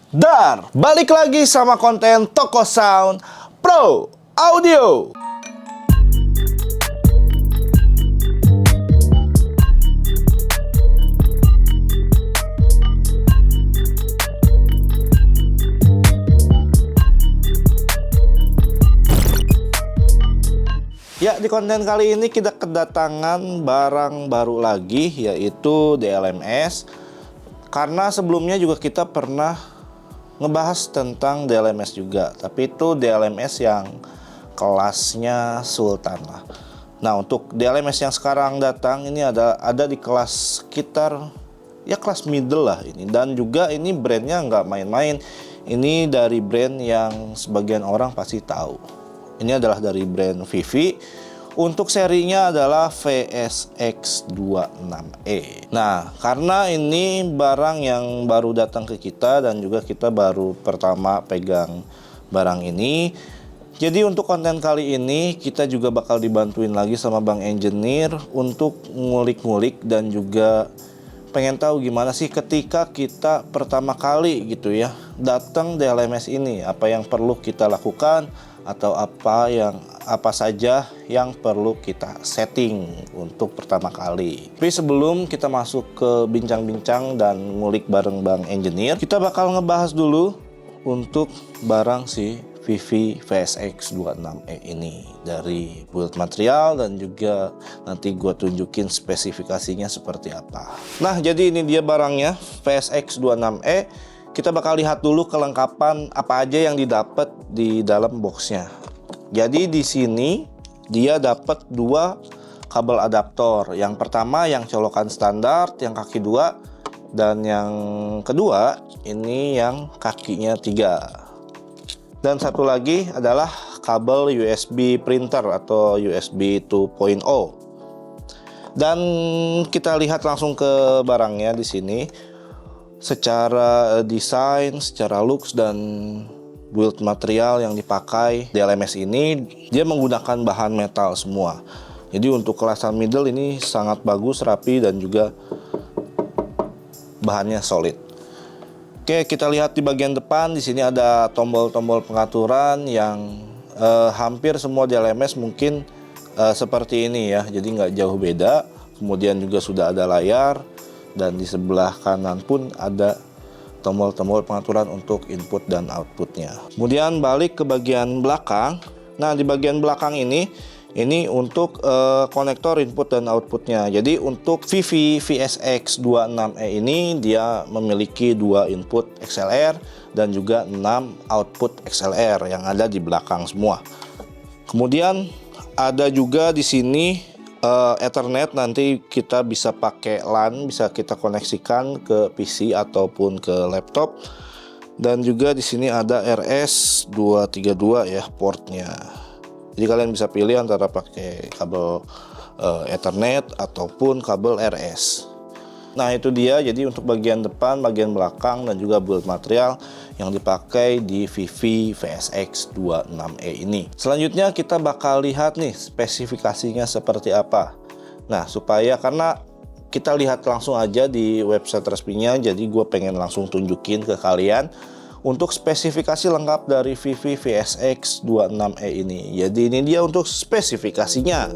Dar, balik lagi sama konten Toko Sound Pro Audio. Ya, di konten kali ini kita kedatangan barang baru lagi, yaitu DLMS. Karena sebelumnya juga kita pernah ngebahas tentang DLMS juga, tapi itu DLMS yang kelasnya Sultan lah. Nah, untuk DLMS yang sekarang datang ini ada di kelas sekitar ya kelas middle lah ini, dan juga ini brandnya nggak main-main. Ini dari brand yang sebagian orang pasti tahu. Ini adalah dari brand Vivi. Untuk serinya adalah VSX26E. Nah, karena ini barang yang baru datang ke kita dan juga kita baru pertama pegang barang ini, jadi untuk konten kali ini kita juga bakal dibantuin lagi sama Bang Engineer untuk ngulik-ngulik dan juga pengen tahu gimana sih ketika kita pertama kali gitu ya datang DLMS ini, apa yang perlu kita lakukan atau apa saja yang perlu kita setting untuk pertama kali. Tapi sebelum kita masuk ke bincang-bincang dan ngulik bareng Bang Engineer, kita bakal ngebahas dulu untuk barang si Vivi VSX26E ini dari build material dan juga nanti gue tunjukin spesifikasinya seperti apa. Nah, jadi ini dia barangnya VSX26E. Kita bakal lihat dulu kelengkapan apa aja yang didapat di dalam boxnya. Jadi di sini dia dapat dua kabel adaptor. Yang pertama yang colokan standar, yang kaki 2, dan yang kedua ini yang kakinya 3. Dan satu lagi adalah kabel USB printer atau USB 2.0. Dan kita lihat langsung ke barangnya di sini. Secara desain, secara looks dan build material yang dipakai DLMS ini, dia menggunakan bahan metal semua. Jadi untuk kelasan middle ini sangat bagus, rapi, dan juga bahannya solid. Oke, kita lihat di bagian depan. Di sini ada tombol-tombol pengaturan yang hampir semua DLMS mungkin seperti ini ya. Jadi nggak jauh beda. Kemudian juga sudah ada layar. Dan di sebelah kanan pun ada tombol-tombol pengaturan untuk input dan outputnya. Kemudian balik ke bagian belakang. Nah, di bagian belakang ini untuk konektor input dan outputnya. Jadi untuk Vivi VSX26E ini dia memiliki 2 input XLR dan juga 6 output XLR yang ada di belakang semua. Kemudian ada juga di sini Ethernet, nanti kita bisa pakai LAN, bisa kita koneksikan ke PC ataupun ke laptop. Dan juga di sini ada RS232 ya portnya. Jadi kalian bisa pilih antara pakai kabel Ethernet ataupun kabel RS. Nah, itu dia. Jadi untuk bagian depan, bagian belakang, dan juga build material yang dipakai di Vivi VSX26E ini. Selanjutnya kita bakal lihat nih spesifikasinya seperti apa. Nah, karena kita lihat langsung aja di website resminya, jadi gue pengen langsung tunjukin ke kalian untuk spesifikasi lengkap dari Vivi VSX26E ini. Jadi ini dia untuk spesifikasinya.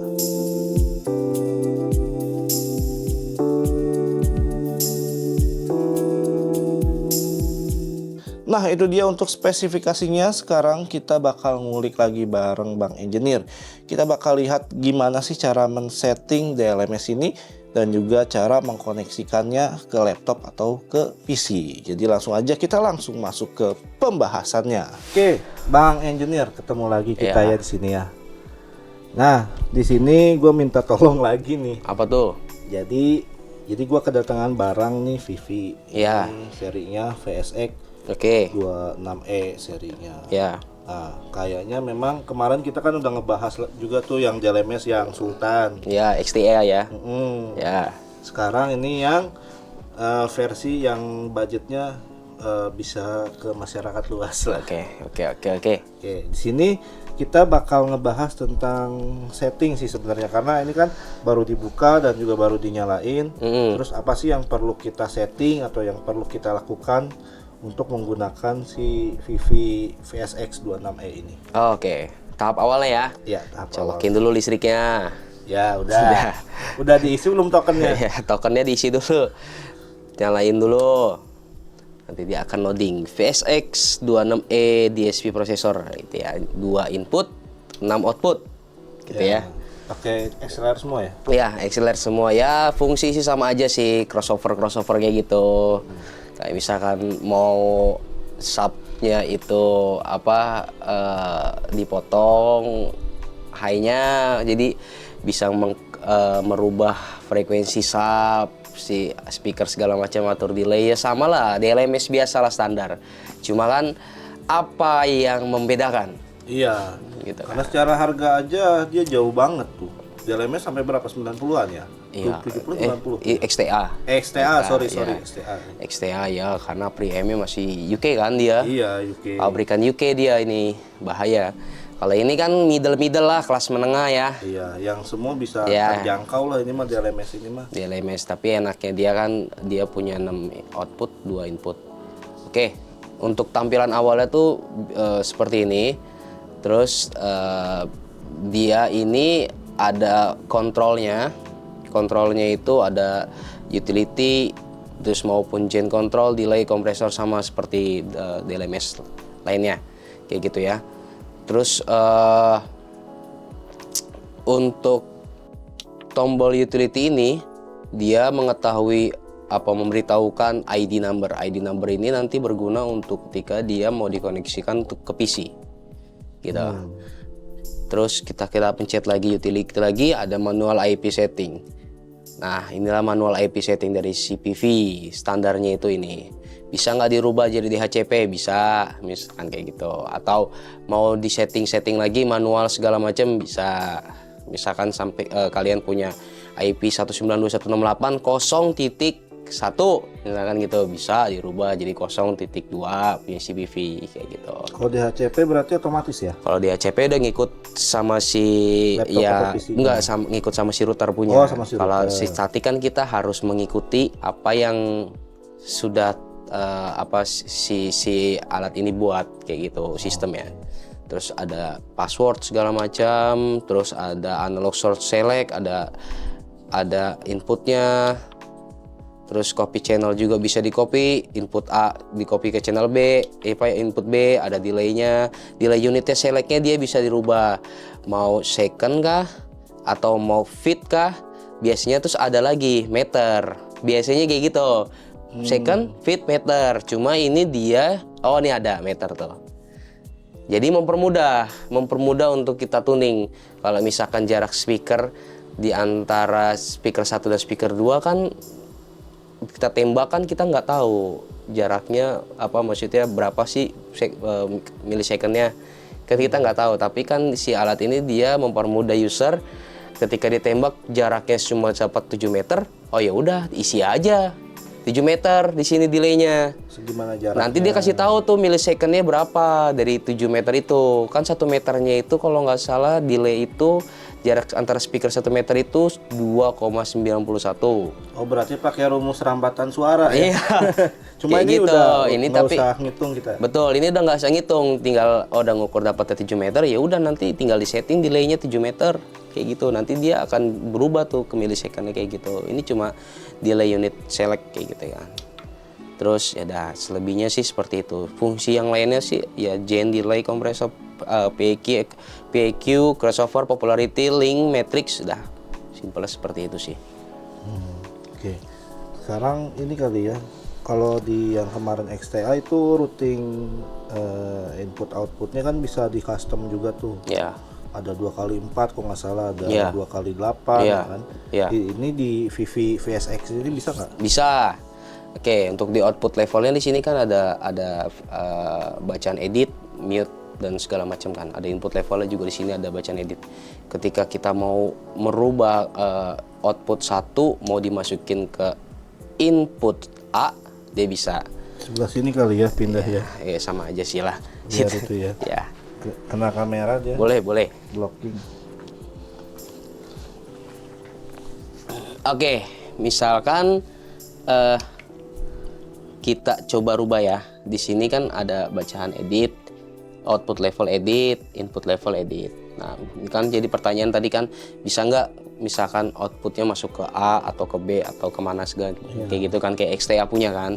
Nah, itu dia untuk spesifikasinya. Sekarang kita bakal ngulik lagi bareng Bang Engineer. Kita bakal lihat gimana sih cara men-setting DLMS ini dan juga cara mengkoneksikannya ke laptop atau ke PC. Jadi langsung aja kita langsung masuk ke pembahasannya. Oke, Bang Engineer, ketemu lagi kita ya di sini ya. Nah, di sini gue minta tolong lagi nih. Apa tuh? Jadi gue kedatangan barang nih Vivi. Iya. Ini serinya VSX. Oke. 26E serinya. Ya. Nah, kayaknya memang kemarin kita kan udah ngebahas juga tuh yang DLMS yang Sultan. Ya, XTA ya. Ya. Sekarang ini yang versi yang budgetnya bisa ke masyarakat luas lah. Oke. Di sini kita bakal ngebahas tentang setting sih sebenarnya, karena ini kan baru dibuka dan juga baru dinyalain. Terus apa sih yang perlu kita setting atau yang perlu kita lakukan untuk menggunakan si VV VSX 26E ini. Oke, tahap awalnya ya. Ya, tahap awal. Colokin dulu listriknya. Ya, udah. Udah diisi belum tokennya? Ya, tokennya diisi dulu. Nyalain dulu. Nanti dia akan loading. VSX 26E DSP processor itu ya. 2 input, 6 output. Gitu ya. Pakai XLR semua ya? Ya, XLR semua ya. Fungsi sih sama aja sih, crossover kayak gitu. Kayak misalkan mau subnya itu apa dipotong high-nya, jadi bisa merubah frekuensi sub, si speaker segala macam, atur delay ya sama lah DLMS biasa lah standar. Cuma kan apa yang membedakan? Iya. Gitu Karena secara harga aja dia jauh banget tuh. DLMS sampai berapa? 90-an ya? Iya. 70 90. XTA. XTA, sorry, ya. XTA. XTA ya, karena preamp-nya masih UK kan dia. Iya, UK. Pabrikan UK dia ini, bahaya. Kalau ini kan middle lah, kelas menengah ya. Iya, yang semua bisa Ya. terjangkau lah ini mah DLMS ini mah. Di LMS, tapi enaknya dia kan dia punya 6 output, 2 input. Oke, untuk tampilan awalnya tuh seperti ini. Terus dia ini ada kontrolnya. Kontrolnya itu ada utility, terus maupun gen control, delay, kompresor sama seperti DLMS lainnya. Kayak gitu ya. Terus untuk tombol utility ini dia mengetahui memberitahukan ID number. ID number ini nanti berguna untuk ketika dia mau dikoneksikan ke PC. Gitu. Terus kita pencet lagi utility lagi, ada manual IP setting. Nah, inilah manual IP setting dari CPV, standarnya itu ini. Bisa nggak dirubah jadi DHCP? Bisa, misalkan kayak gitu. Atau mau di setting lagi manual segala macam bisa. Misalkan sampai kalian punya IP 192.168 0.1 misalkan gitu, bisa dirubah jadi 0.2 punya CPV kayak gitu. Kalau DHCP berarti otomatis ya? Kalau DHCP udah ngikut sama si Laptop ya atau PC? enggak ngikut sama si router punya. Oh, sama si Kalau router. si statik kan kita harus mengikuti apa yang sudah si alat ini buat kayak gitu sistemnya. Terus ada password segala macam, terus ada analog source select, ada inputnya. Terus copy channel juga bisa di copy, input A di copy ke channel B, input B, ada delaynya, delay unitnya selectnya dia bisa dirubah, mau second kah atau mau feet kah, biasanya terus ada lagi meter, biasanya kayak gitu, second, feet, meter, cuma ini dia, ini ada meter tuh. Jadi mempermudah untuk kita tuning. Kalau misalkan jarak speaker di antara speaker 1 dan speaker 2 kan kita tembakan, kita nggak tahu jaraknya maksudnya berapa sih milisecondnya, kan kita nggak tahu. Tapi kan si alat ini dia mempermudah user, ketika ditembak jaraknya cuma dapat 7 meter, oh ya udah isi aja 7 meter di sini delaynya. Segimana jaraknya? Nanti dia kasih tahu tuh milisecondnya berapa dari 7 meter itu. Kan 1 meternya itu kalau nggak salah delay itu jarak antara speaker 1 meter itu 2,91. Oh, berarti pakai rumus rambatan suara ya? Iya. Cuma Kayak ini gitu. udah Ini nggak tapi usah ngitung kita. betul, ini udah nggak usah ngitung, tinggal udah ngukur dapatnya 7 meter, ya udah nanti tinggal di setting delaynya 7 meter kayak gitu. Nanti dia akan berubah tuh ke milisecondnya kayak gitu. Ini cuma delay unit select kayak gitu ya. Terus ya dah, selebihnya sih seperti itu. Fungsi yang lainnya sih ya gen, delay, kompresor, PAQ, crossover, popularity, link, matrix, dah simpel seperti itu sih. Oke. Sekarang ini kali ya, kalau di yang kemarin XTA itu routing input outputnya kan bisa di custom juga tuh. Ya. Ada 2x4 kalau nggak salah, ada Iya. 2x8 Iya. kan. Iya. Ini di VV VSX ini bisa nggak? Bisa. Oke, untuk di output levelnya di sini kan ada bacaan edit, mute dan segala macam kan. Ada input levelnya juga di sini ada bacaan edit. Ketika kita mau merubah output 1 mau dimasukin ke input A, dia bisa. Sebelah sini kali ya, pindah ya. Sama aja sih lah. Biar itu ya. Ya. Kena kamera dia. Boleh. Blocking. Oke, misalkan kita coba rubah ya. Di sini kan ada bacaan edit, output level edit, input level edit. Nah, ini kan jadi pertanyaan tadi kan, bisa nggak misalkan outputnya masuk ke A atau ke B atau kemana segala kayak gitu kan, kayak XTA punya kan.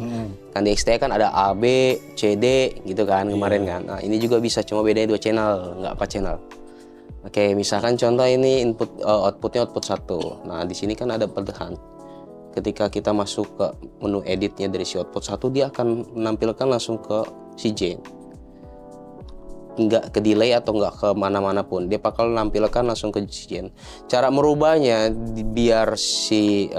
Kan di XTA kan ada A, B, C, D gitu kan kemarin kan. Nah, ini juga bisa, cuma bedanya 2 channel, nggak 4 channel. Oke, misalkan contoh ini outputnya output 1. Nah, di sini kan ada pilihan. Ketika kita masuk ke menu editnya dari si output 1, dia akan menampilkan langsung ke si J. Nggak ke delay atau nggak ke mana-mana pun, dia bakal menampilkan langsung ke Jen. Cara merubahnya biar si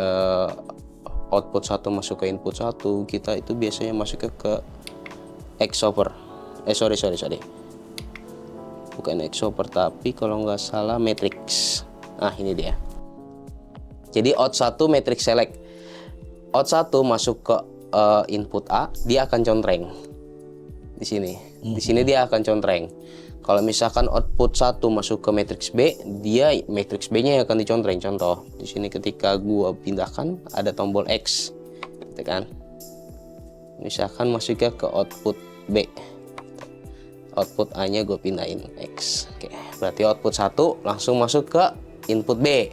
output 1 masuk ke input 1, kita itu biasanya masuk ke Xover. Sorry, bukan Xover, tapi kalau nggak salah matrix. Nah, ini dia. Jadi out 1 matrix select, out 1 masuk ke input A, dia akan contreng di sini. Di sini dia akan contreng. Kalau misalkan output 1 masuk ke matrix B, dia matrix B-nya yang akan dicontreng. Contoh, di sini ketika gua pindahkan ada tombol X, gitu kan. Misalkan masuknya ke output B. Output A-nya gue pindahin X. Oke, berarti output 1 langsung masuk ke input B.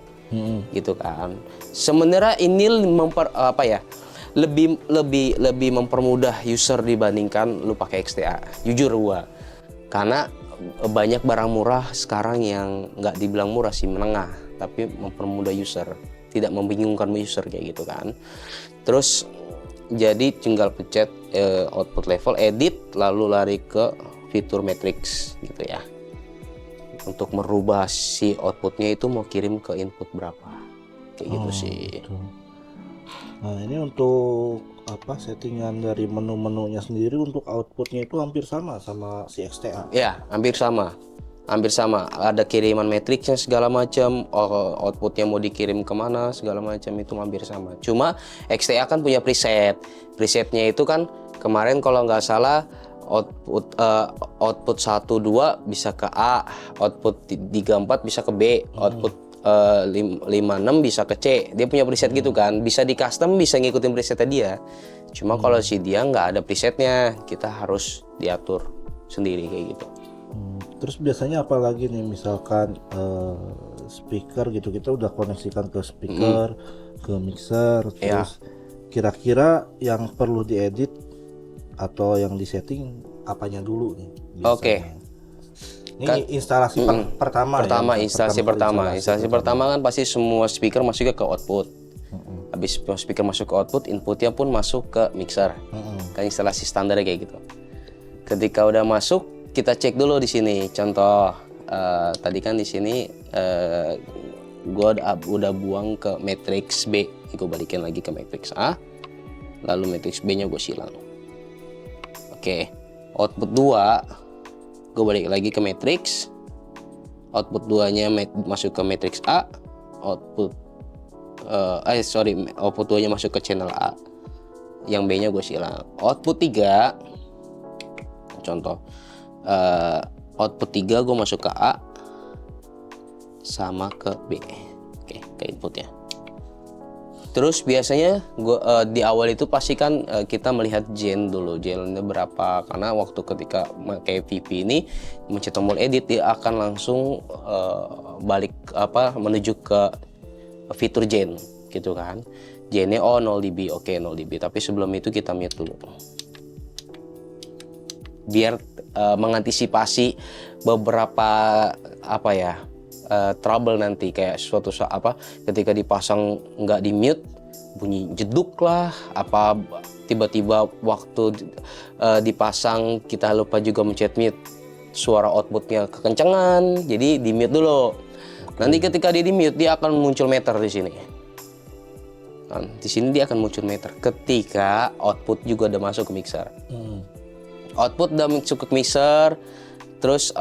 Gitu kan. Sebenarnya ini lebih mempermudah user dibandingkan lu pakai XTA. Jujur gua, karena banyak barang murah sekarang yang nggak dibilang murah sih, menengah, tapi mempermudah user, tidak membingungkan user kayak gitu kan. Terus jadi tinggal pencet output level edit, lalu lari ke fitur matrix gitu ya, untuk merubah si outputnya itu mau kirim ke input berapa kayak gitu sih. Gitu. Nah, ini untuk settingan dari menu-menunya sendiri untuk outputnya itu hampir sama si XTA. Ya, hampir sama. Ada kiriman matriksnya segala macam, outputnya mau dikirim kemana segala macam itu hampir sama. Cuma XTA kan punya presetnya itu kan kemarin kalau nggak salah output 1, 2 bisa ke A, output 3, 4 bisa ke B, output 5, 6 bisa ke C. Dia punya preset gitu kan, bisa di custom, bisa ngikutin presetnya dia. Cuma kalau si dia nggak ada presetnya, kita harus diatur sendiri kayak gitu. Terus biasanya apa lagi nih, misalkan speaker gitu, kita udah koneksikan ke speaker, ke mixer, terus kira-kira yang perlu diedit atau yang disetting apanya dulu nih biasanya? Oke. Ini kan, instalasi pertama ya? Instalasi pertama kan pasti semua speaker masuknya ke output. Habis speaker masuk ke output, inputnya pun masuk ke mixer. Kan instalasi standarnya kayak gitu. Ketika udah masuk, kita cek dulu di sini. Contoh, tadi kan di sini gue udah buang ke matrix B. Gue balikin lagi ke matrix A. Lalu matrix B-nya gue silang. Oke, output 2 gue balik lagi ke matrix, output 2-nya masuk ke matrix A, output 2-nya masuk ke channel A, yang B-nya gue silang. Output 3, contoh, output 3 gue masuk ke A sama ke B. Oke, ke inputnya. Terus biasanya di awal itu pasti kan kita melihat gen dulu, gennya berapa, karena waktu ketika pakai VP ini mencet tombol edit, dia akan langsung menuju ke fitur gen gitu kan. Gennya 0 dB, oke 0 dB, tapi sebelum itu kita mute dulu biar mengantisipasi beberapa trouble nanti, kayak suatu saat ketika dipasang nggak di mute, bunyi jeduk lah, tiba-tiba waktu dipasang kita lupa juga mencet mute, suara outputnya kekencangan, jadi di mute dulu. Nanti ketika dia di mute, dia akan muncul meter di sini. Di sini dia akan muncul meter ketika output juga udah masuk ke mixer. Output udah masuk ke mixer. Terus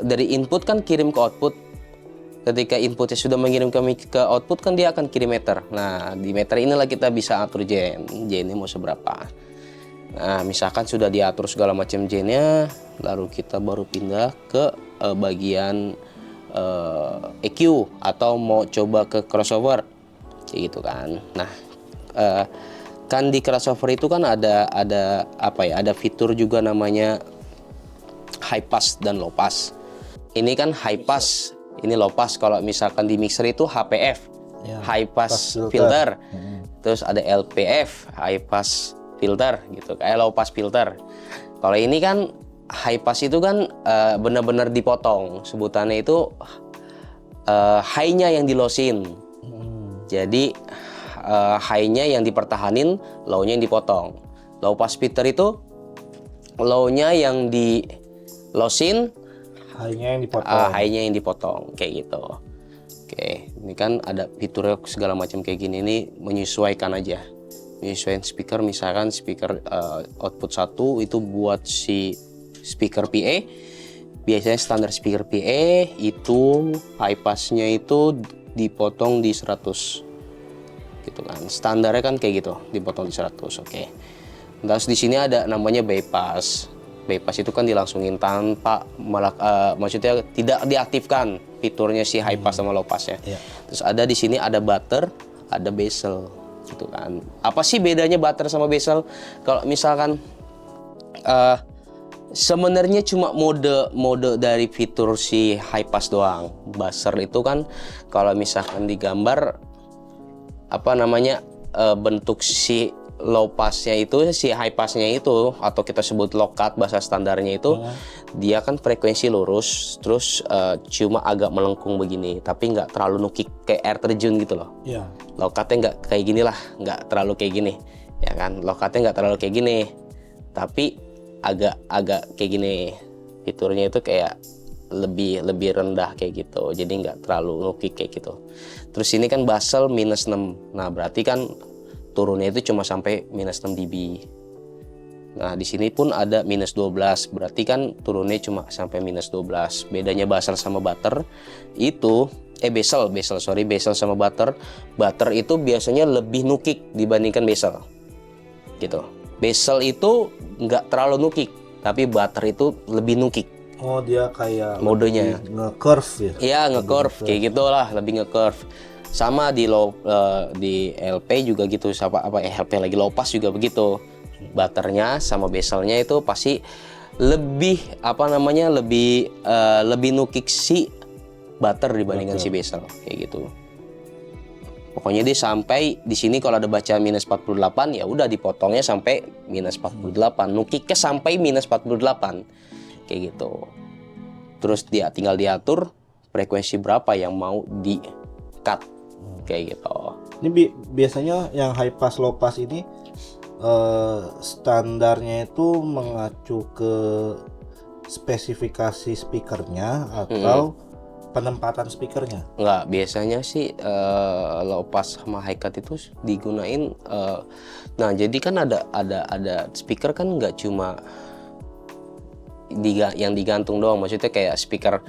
dari input kan kirim ke output. Ketika inputnya sudah mengirim ke output kan dia akan kirim meter. Nah, di meter inilah kita bisa atur gennya mau seberapa. Nah, misalkan sudah diatur segala macam gennya, lalu kita baru pindah ke bagian EQ atau mau coba ke crossover kayak gitu kan. Nah, kan di crossover itu kan ada apa ya? Ada fitur juga namanya high pass dan low pass. Ini kan high pass, ini low pass. Kalau misalkan di mixer itu HPF, Ya, high pass pass filter. filter. Terus ada LPF, high pass filter gitu, kayak low pass filter. Kalau ini kan high pass itu kan benar-benar dipotong. Sebutannya itu high-nya yang dilosin. Jadi high-nya yang dipertahanin, low-nya yang dipotong. Low pass filter itu low-nya yang di-losin, High-nya yang dipotong. high-nya yang dipotong, kayak gitu. Oke, ini kan ada fitur segala macam kayak gini, ini menyesuaikan aja. Menyesuaikan speaker, misalkan speaker output 1 itu buat si speaker PA. Biasanya standar speaker PA itu high pass-nya itu dipotong di 100 gitu kan. Standarnya kan kayak gitu, dipotong di 100. Oke. Terus di sini ada namanya bypass. Bypass itu kan dilangsungin tanpa maksudnya tidak diaktifkan fiturnya si high pass sama low pass ya. Iya. Terus ada di sini ada butter, ada bezel gitu kan. Apa sih bedanya butter sama bezel? Kalau misalkan sebenarnya cuma mode dari fitur si high pass doang. Buzzer itu kan kalau misalkan digambar apa namanya bentuk si low passnya itu, si high passnya itu, atau kita sebut low cut bahasa standarnya itu, dia kan frekuensi lurus, terus cuma agak melengkung begini, tapi nggak terlalu nukik kayak air terjun gitu loh. Iya. Low cutnya nggak kayak gini lah, nggak terlalu kayak gini, ya kan? Low cutnya nggak terlalu kayak gini, tapi agak kayak gini. Fiturnya itu kayak lebih rendah kayak gitu, jadi nggak terlalu nukik kayak gitu. Terus ini kan basel -6, nah berarti kan turunnya itu cuma sampai -6 dB. Nah di sini pun ada -12, berarti kan turunnya cuma sampai -12. Bedanya basel sama butter itu bezel sama butter itu biasanya lebih nukik dibandingkan bezel gitu. Bezel itu nggak terlalu nukik, tapi butter itu lebih nukik. Oh, dia kayak Modenya. nge-curve ya. Iya, nge-curve kayak gitulah, lebih nge-curve. Sama di di LP juga gitu, LP lagi low pass juga begitu. Butternya sama bezelnya itu pasti lebih lebih nukik si butter dibandingkan si bezel kayak gitu. Pokoknya dia sampai di sini kalau ada baca -48 ya udah dipotongnya sampai -48, nukiknya sampai -48 kayak gitu. Terus dia tinggal diatur frekuensi berapa yang mau di cut kayak gitu. Ini biasanya yang high pass low pass ini standarnya itu mengacu ke spesifikasi speakernya atau penempatan speakernya? Enggak, biasanya sih low pass sama high cut itu digunain nah jadi kan ada speaker kan nggak cuma yang digantung doang, maksudnya kayak speaker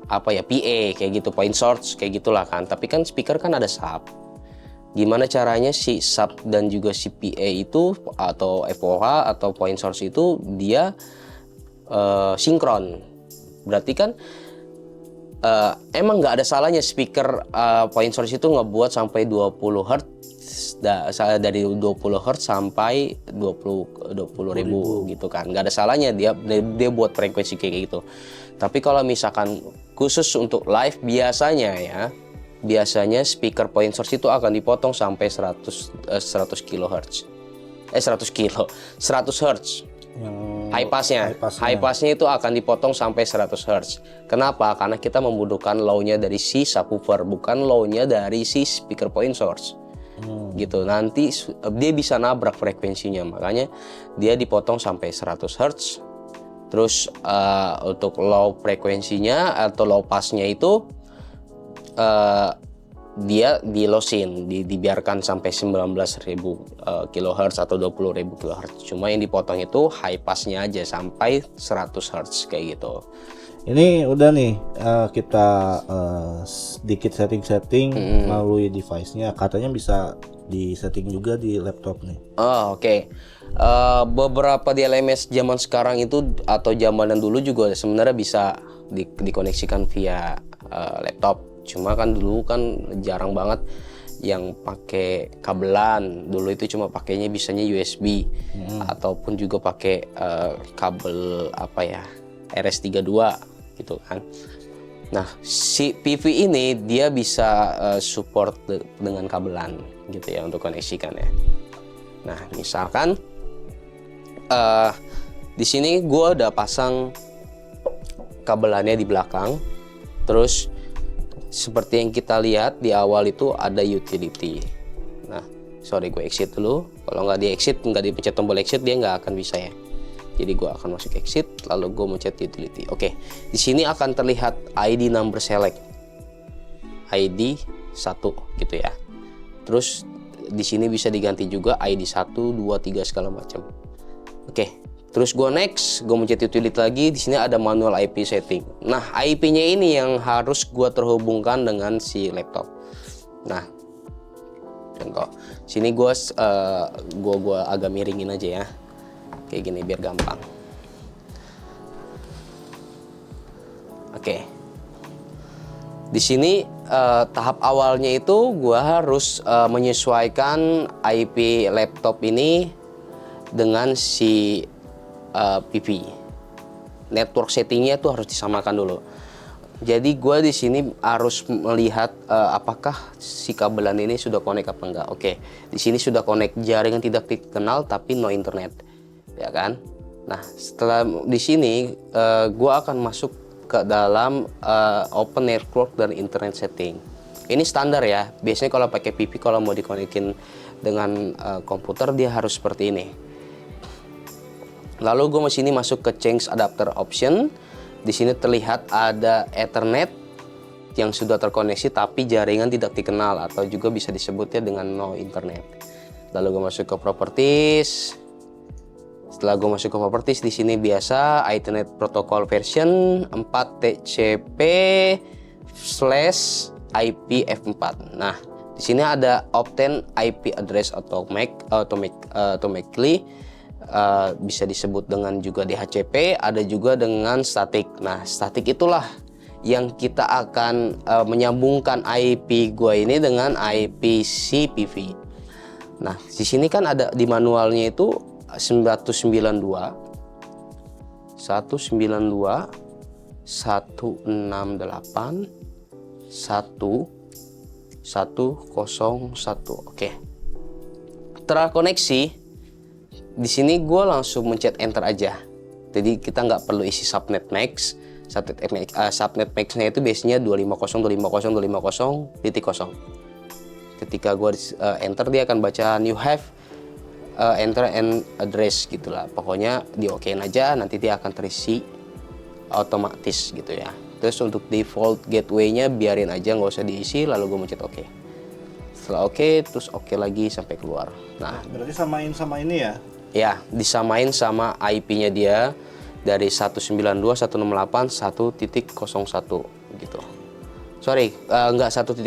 PA kayak gitu, point source kayak gitulah kan. Tapi kan speaker kan ada sub. Gimana caranya si sub dan juga si PA itu atau FOH atau point source itu dia sinkron. Berarti kan emang nggak ada salahnya speaker point source itu ngebuat sampai 20 Hz dari 20 Hz sampai 20.000 gitu kan. Nggak ada salahnya dia buat frekuensi kayak gitu. Tapi kalau misalkan khusus untuk live biasanya speaker point source itu akan dipotong sampai 100 kHz. 100 Hz. Yang High passnya itu akan dipotong sampai 100 Hz. Kenapa? Karena kita membutuhkan low-nya dari si subwoofer, bukan low-nya dari si speaker point source. Gitu. Nanti dia bisa nabrak frekuensinya, makanya dia dipotong sampai 100 Hz. Terus untuk low frekuensinya atau low passnya itu dia dilosin, dibiarkan sampai 19.000 kHz atau 20.000 kHz. Cuma yang dipotong itu high passnya aja sampai 100 Hz kayak gitu. Ini udah nih kita sedikit setting melalui device-nya. Katanya bisa di-setting juga di laptop nih. Oh, oke. Beberapa di LMS zaman sekarang itu atau zaman dulu juga sebenarnya bisa dikoneksikan via laptop. Cuma kan dulu kan jarang banget yang pakai kabelan. Dulu itu cuma pakainya bisanya USB ataupun juga pakai kabel apa ya, RS32 gitu kan. Nah, si PV ini dia bisa support dengan kabelan gitu ya untuk koneksikan ya. Nah, misalkan di sini gue udah pasang kabelannya di belakang. Terus seperti yang kita lihat di awal itu ada utility. Nah, sorry gue exit dulu. Kalau nggak di exit, nggak dipencet tombol exit, dia nggak akan bisa ya. Jadi gue akan masuk exit, lalu gue mencet utility. Oke, di sini akan terlihat ID number select, ID 1 gitu ya. Terus di sini bisa diganti juga ID 1, 2, 3 segala macam. Oke, terus gue next, gue mencet utility lagi. Di sini ada manual IP setting. Nah, IP-nya ini yang harus gue terhubungkan dengan si laptop. Nah, contoh, sini gue agak miringin aja ya, kayak gini biar gampang. Oke, di sini tahap awalnya itu gue harus menyesuaikan IP laptop ini dengan si PV. Network settingnya tuh harus disamakan dulu. Jadi gue di sini harus melihat apakah si kabelan ini sudah connect apa enggak. Oke, di sini sudah connect jaringan tidak dikenal tapi no internet, ya kan? Nah, setelah di sini gue akan masuk ke dalam open network dan internet setting. Ini standar ya. Biasanya kalau pakai PV kalau mau dikonekin dengan komputer dia harus seperti ini. Lalu gue di sini masuk ke change adapter option. Di sini terlihat ada Ethernet yang sudah terkoneksi tapi jaringan tidak dikenal atau juga bisa disebutnya dengan no internet. Lalu gue masuk ke properties. Setelah gue masuk ke properties, di sini biasa Ethernet protocol version 4TCP/IPv4. Nah, di sini ada obtain IP address automatically. Bisa disebut dengan juga DHCP, ada juga dengan static. Nah, static itulah yang kita akan menyambungkan IP gua ini dengan IP si PV. Nah, di sini kan ada di manualnya itu 192 168 1101. Oke. Terkoneksi. Di sini gue langsung mencet enter aja. Jadi kita nggak perlu isi subnet max. Subnet max-nya itu biasanya 250.250.250.0. Ketika gue enter, dia akan baca you have enter and address gitulah. Pokoknya di okein aja, nanti dia akan terisi otomatis gitu ya. Terus untuk default gateway-nya biarin aja, nggak usah diisi. Lalu gue mencet oke. Setelah oke, terus oke lagi sampai keluar. Nah, berarti samain sama ini ya? Ya, disamain sama IP-nya dia dari 192.168.1.01 gitu. Sorry, nggak 1.01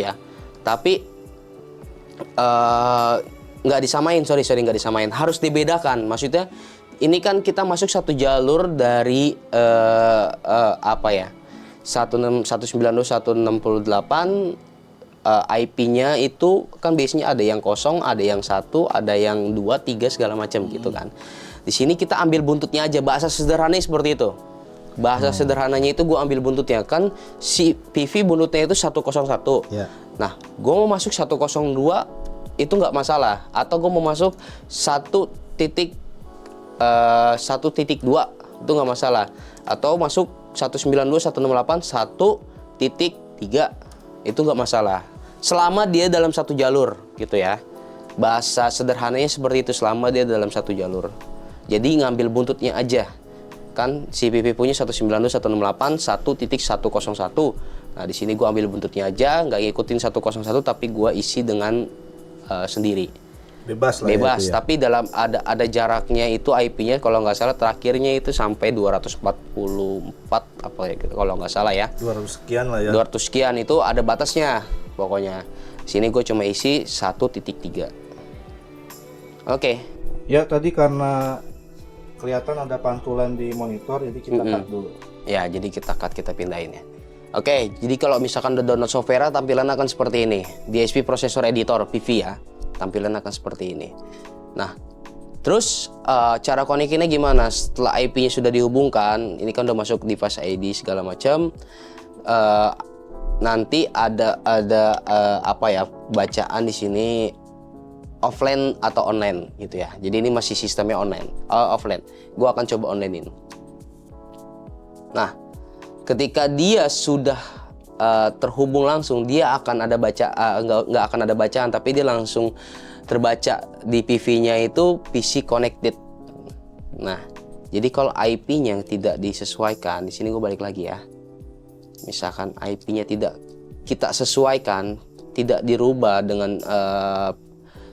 ya. Tapi nggak disamain, sorry nggak disamain. Harus dibedakan. Maksudnya ini kan kita masuk satu jalur dari apa ya? 192.168. IP-nya itu kan biasanya ada yang 0, ada yang 1, ada yang 2, 3 segala macam gitu kan. Di sini kita ambil buntutnya aja, bahasa sederhananya seperti itu. Bahasa sederhananya itu gue ambil buntutnya kan si PV buntutnya itu 101. Ya. Nah, gue mau masuk 102 itu nggak masalah, atau gue mau masuk 1.2 itu nggak masalah, atau masuk 192.168.1.3 itu nggak masalah. Selama dia dalam satu jalur gitu ya. Bahasa sederhananya seperti itu, selama dia dalam satu jalur. Jadi ngambil buntutnya aja. Kan si PV punya 192.168.1.101. Nah, di sini gua ambil buntutnya aja, nggak ngikutin 101 tapi gua isi dengan sendiri. Bebas lah. Bebas, ya, itu ya. tapi dalam ada jaraknya itu IP-nya kalau nggak salah terakhirnya itu sampai 244 apa ya kalau nggak salah ya. 200 sekian lah ya. 200 sekian itu ada batasnya pokoknya. Sini gue cuma isi 1.3. Oke. Ya, tadi karena kelihatan ada pantulan di monitor, jadi kita cut dulu. Ya, jadi kita pindahin ya. Oke, jadi kalau misalkan udah download Sofera, tampilan akan seperti ini. DSP Processor Editor PV ya, tampilan akan seperti ini. Nah, terus cara konekinnya gimana? Setelah IP-nya sudah dihubungkan, ini kan udah masuk device ID segala macam. Nanti ada apa ya, bacaan di sini offline atau online gitu ya. Jadi ini masih sistemnya offline. Gua akan coba online-in. Nah, ketika dia sudah terhubung langsung, dia akan ada nggak akan ada bacaan, tapi dia langsung terbaca di PV-nya itu PC connected. Nah, jadi kalau IP-nya tidak disesuaikan, di sini gue balik lagi ya. Misalkan IP-nya tidak kita sesuaikan, tidak dirubah dengan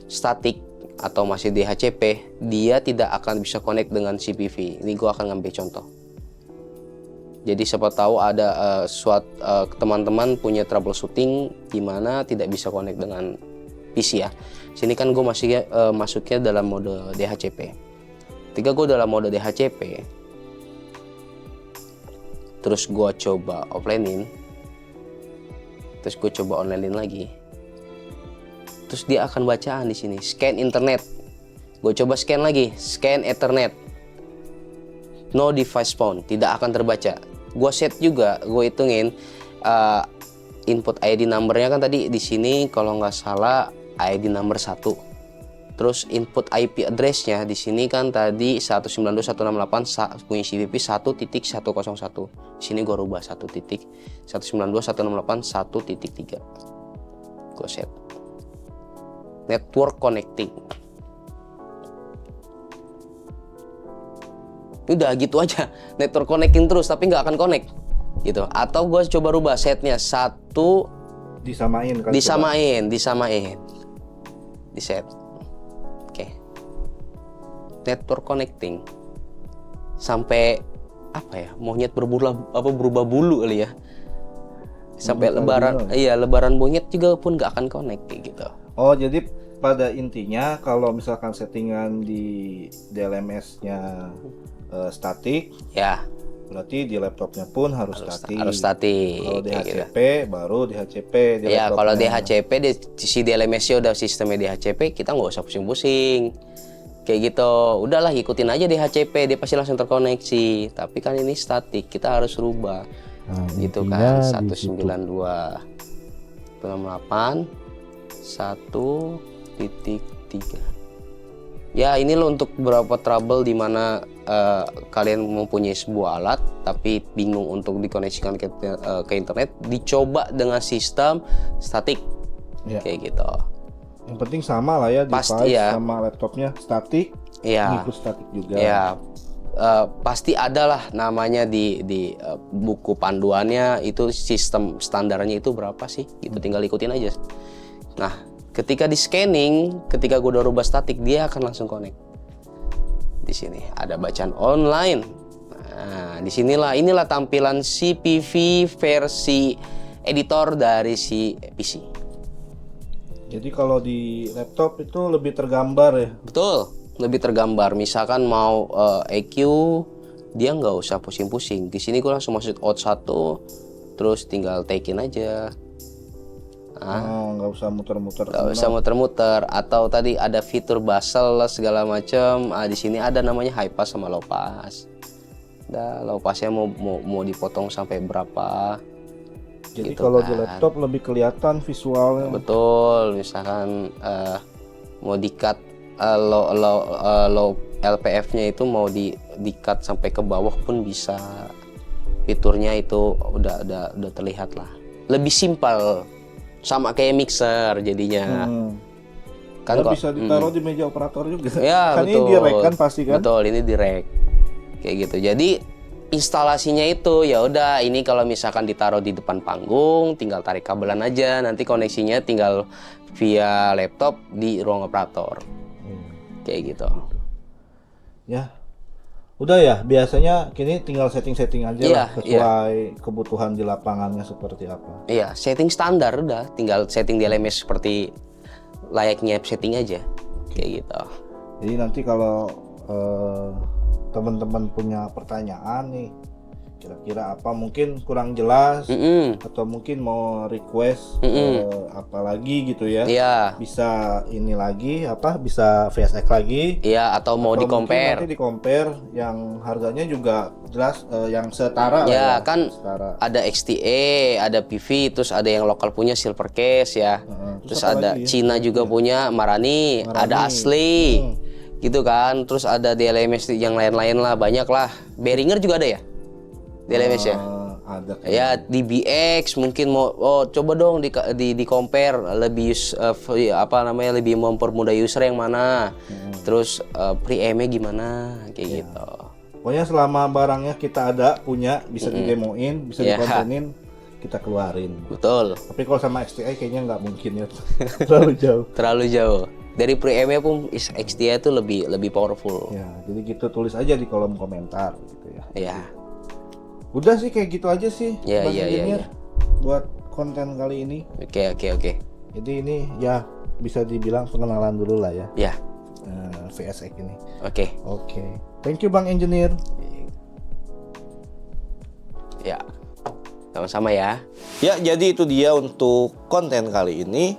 statik atau masih DHCP, dia tidak akan bisa connect dengan CPV. Ini gue akan ngambil contoh. Jadi siapa tahu ada teman-teman punya troubleshooting di mana tidak bisa connect dengan PC ya. Sini kan gue masuknya dalam mode DHCP. Ketika gue dalam mode DHCP, terus gue coba offline-in, terus gue coba online-in lagi, terus dia akan bacaan di sini scan internet. Gue coba scan lagi, scan Ethernet, no device found, tidak akan terbaca. Gue set juga, gue hitungin input ID numbernya kan tadi di sini kalau nggak salah ID number 1. Terus input IP addressnya di sini kan tadi 192.168 punya CVP 1.101. Di sini gue rubah 1.192.168.1.3. Gue set network connecting. Udah gitu aja, network connecting terus tapi nggak akan connect gitu. Atau gue coba rubah setnya 1 Disamain kan? disamain di set. Oke. Network connecting sampai apa ya, monyet berubah bulu kali ya, sampai lebaran monyet juga pun nggak akan connect kayak gitu. Oh, jadi pada intinya kalau misalkan settingan di DLMS-nya statik, Ya, berarti di laptopnya pun harus statik. harus statik. Kalau kayak gitu. DHCP baru DHCP di Ya, laptopnya. kalau DHCP si DLMS-nya udah sistemnya DHCP, kita nggak usah pusing-pusing. Kayak gitu, udahlah ikutin aja DHCP, dia pasti langsung terkoneksi. Tapi kan ini statik, kita harus rubah. Gitu kan, 192.168 1.3. Ya, ini loh untuk beberapa trouble di mana kalian mempunyai sebuah alat tapi bingung untuk dikoneksikan ke internet, dicoba dengan sistem statik. Ya. Kayak gitu. Yang penting sama lah ya, Pasti device ya. sama laptopnya statik, Ya. ngikut statik juga. Ya, pasti ada lah namanya di buku panduannya itu sistem standarnya itu berapa sih? Gitu, tinggal ikutin aja. Nah, ketika di scanning, ketika gue udah rubah statik, dia akan langsung connect. Di sini ada bacaan online. Nah, inilah tampilan CPV versi editor dari si PC. Jadi kalau di laptop itu lebih tergambar ya. Betul, lebih tergambar. Misalkan mau EQ, dia nggak usah pusing-pusing. Di sini gue langsung masuk out 1, terus tinggal take in aja. Nggak usah muter-muter. Nggak usah muter-muter. Atau tadi ada fitur bustle segala macam. Di sini ada namanya high pass sama low pass. Low passnya mau dipotong sampai berapa? Jadi gitu kalau kan. di laptop lebih kelihatan visualnya. Betul, misalkan mau di-cut low LPF-nya itu mau di-cut sampai ke bawah pun bisa. Fiturnya itu udah terlihat lah. Lebih simpel, sama kayak mixer jadinya. Kan Dan bisa ditaruh di meja operator juga. Ya, kan betul. ini direct kan pasti kan? Betul, ini direct. Kayak gitu. Jadi instalasinya itu ya udah, ini kalau misalkan ditaruh di depan panggung tinggal tarik kabelan aja, nanti koneksinya tinggal via laptop di ruang operator. Kayak gitu. Ya. Udah ya, biasanya kini tinggal setting-setting aja Iya, lah sesuai kebutuhan di lapangannya seperti apa. Iya, setting standar udah, tinggal setting di LMS seperti layaknya setting aja. Kayak gitu. Jadi nanti kalau teman-teman punya pertanyaan nih, kira-kira apa mungkin kurang jelas atau mungkin mau request apa lagi gitu ya. Iya. Bisa ini lagi apa bisa VSX lagi. Iya, atau mau Atau mungkin di-compare. nanti di-compare yang harganya juga jelas yang setara Ya, lah kan setara. ada XTA, ada PV, terus ada yang lokal punya Silver Case ya. Terus apa ada lagi ya? Cina juga punya Marani, ada Asli. Gitu kan. Terus ada DLMS yang lain-lain lah, banyak lah. Behringer juga ada ya? DLMS ya? Ada Ya, DBX mungkin mau coba dong di compare lebih apa namanya lebih mempermudah user yang mana. Terus pre-M-nya gimana kayak gitu. pokoknya selama barangnya kita ada punya bisa didemoin bisa dikontenin kita keluarin. Betul. Tapi kalau sama XTI kayaknya nggak mungkin ya. Terlalu jauh. Terlalu jauh. Dari pre-M-nya pun XTI itu lebih powerful. Ya, jadi gitu tulis aja di kolom komentar gitu ya. Iya. Udah sih kayak gitu aja sih Ya, Bang ya, Engineer, ya. buat konten kali ini. Oke. Jadi ini ya bisa dibilang pengenalan dulu lah ya Ya. VSX ini. Oke. Oke. Thank you Bang Engineer. Ya. Sama-sama ya. Ya, jadi itu dia untuk konten kali ini.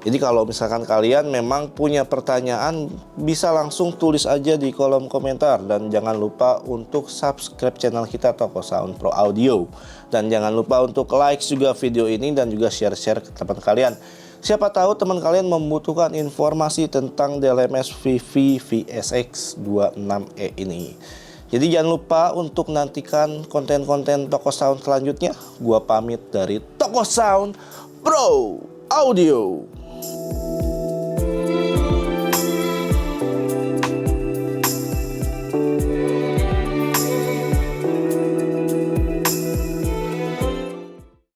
Jadi kalau misalkan kalian memang punya pertanyaan bisa langsung tulis aja di kolom komentar dan jangan lupa untuk subscribe channel kita Toko Sound Pro Audio dan jangan lupa untuk like juga video ini dan juga share-share ke teman kalian. Siapa tahu teman kalian membutuhkan informasi tentang DLMS VV VSX 26E ini. Jadi jangan lupa untuk nantikan konten-konten Toko Sound selanjutnya. Gua pamit dari Toko Sound Pro Audio.